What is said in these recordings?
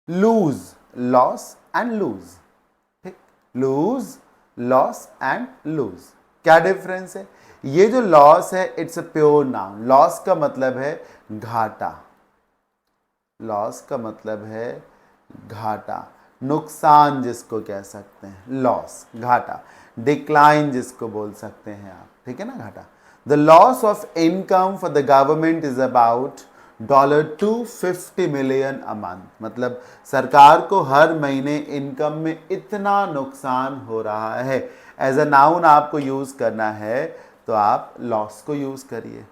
Loose, loss and loose, ठीक, loose, loss and loose. क्या difference है? ये जो लॉस है it's a pure noun. Loss का मतलब है घाटा, लॉस का मतलब है घाटा, नुकसान जिसको कह सकते हैं, लॉस, घाटा। डिक्लाइन जिसको बोल सकते हैं आप, ठीक है ना, घाटा। The loss of income for the government is about $250 million a month. मतलब सरकार को हर महीने इनकम में इतना नुकसान हो रहा है। एज अ नाउन आपको यूज करना है तो आप लॉस को यूज करिए।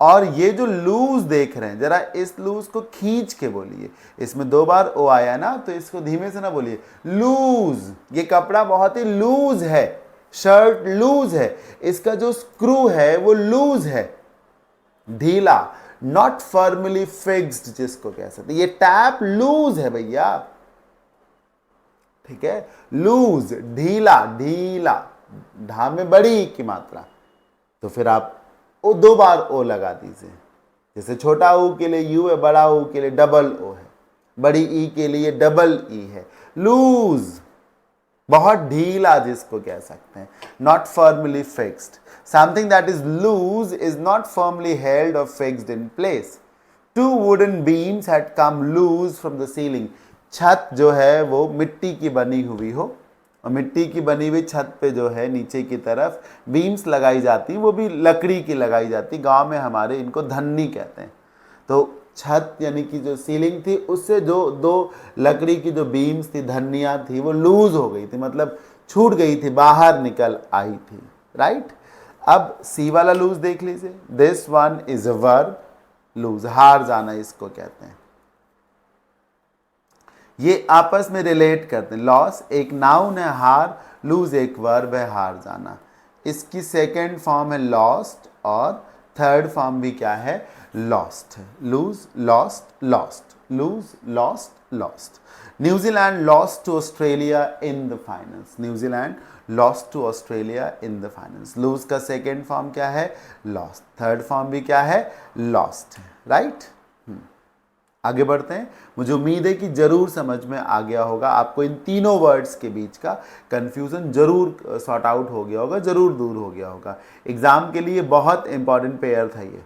और ये जो लूज देख रहे हैं, जरा इस लूज को खींच के बोलिए, इसमें 2 बार ओ आया ना, तो इसको धीमे से ना बोलिए, लूज। ये कपड़ा बहुत ही लूज है, शर्ट लूज है, इसका जो स्क्रू है वो लूज है, ढीला, नॉट फर्मली फिक्स्ड जिसको कह सकते। ये टैप लूज है भैया, ठीक है, लूज, ढीला, ढीला, ढा में बड़ी की मात्रा, तो फिर आप ओ 2 बार ओ लगा दीजिए। जैसे छोटा ऊ के लिए यू है, बड़ा ऊ के लिए डबल ओ है, बड़ी ई के लिए डबल ई है। लूज, बहुत ढीला जिसको कह सकते हैं, not firmly fixed. Something that is loose is not firmly held और fixed in place. 2 wooden beams had come loose from the ceiling. छत जो है वो मिट्टी की बनी हुई हो, और मिट्टी की बनी हुई छत पे जो है नीचे की तरफ बीम्स लगाई जाती, वो भी लकड़ी की लगाई जाती। गांव में हमारे इनको धन्नी कहते हैं। तो छत यानी कि जो सीलिंग थी उससे जो 2 लकड़ी की जो बीम्स थी, धन्नियाँ थी, वो लूज हो गई थी, मतलब छूट गई थी, बाहर निकल आई थी, राइट। अब सी वाला लूज देख लीजिए। This one is a verb, lose, हार जाना इसको कहते हैं। ये आपस में रिलेट करते हैं। लॉस एक नाउन है, हार, लूज एक वर्ब है, हार जाना। इसकी सेकेंड फॉर्म है लॉस्ट, और थर्ड फॉर्म भी क्या है, लॉस्ट है। Lose, lost, lost, lose, lost, lost. New Zealand lost to Australia in the finals. New Zealand lost to Australia in the finals. Lose का सेकेंड फॉर्म क्या है, लॉस्ट, थर्ड फॉर्म भी क्या है, लॉस्ट है, राइट। आगे बढ़ते हैं। मुझे उम्मीद है कि जरूर समझ में आ गया होगा, आपको इन तीनों वर्ड्स के बीच का कंफ्यूजन जरूर सॉर्ट आउट हो गया होगा, जरूर दूर हो गया होगा। एग्जाम के लिए बहुत इंपॉर्टेंट पेयर था ये।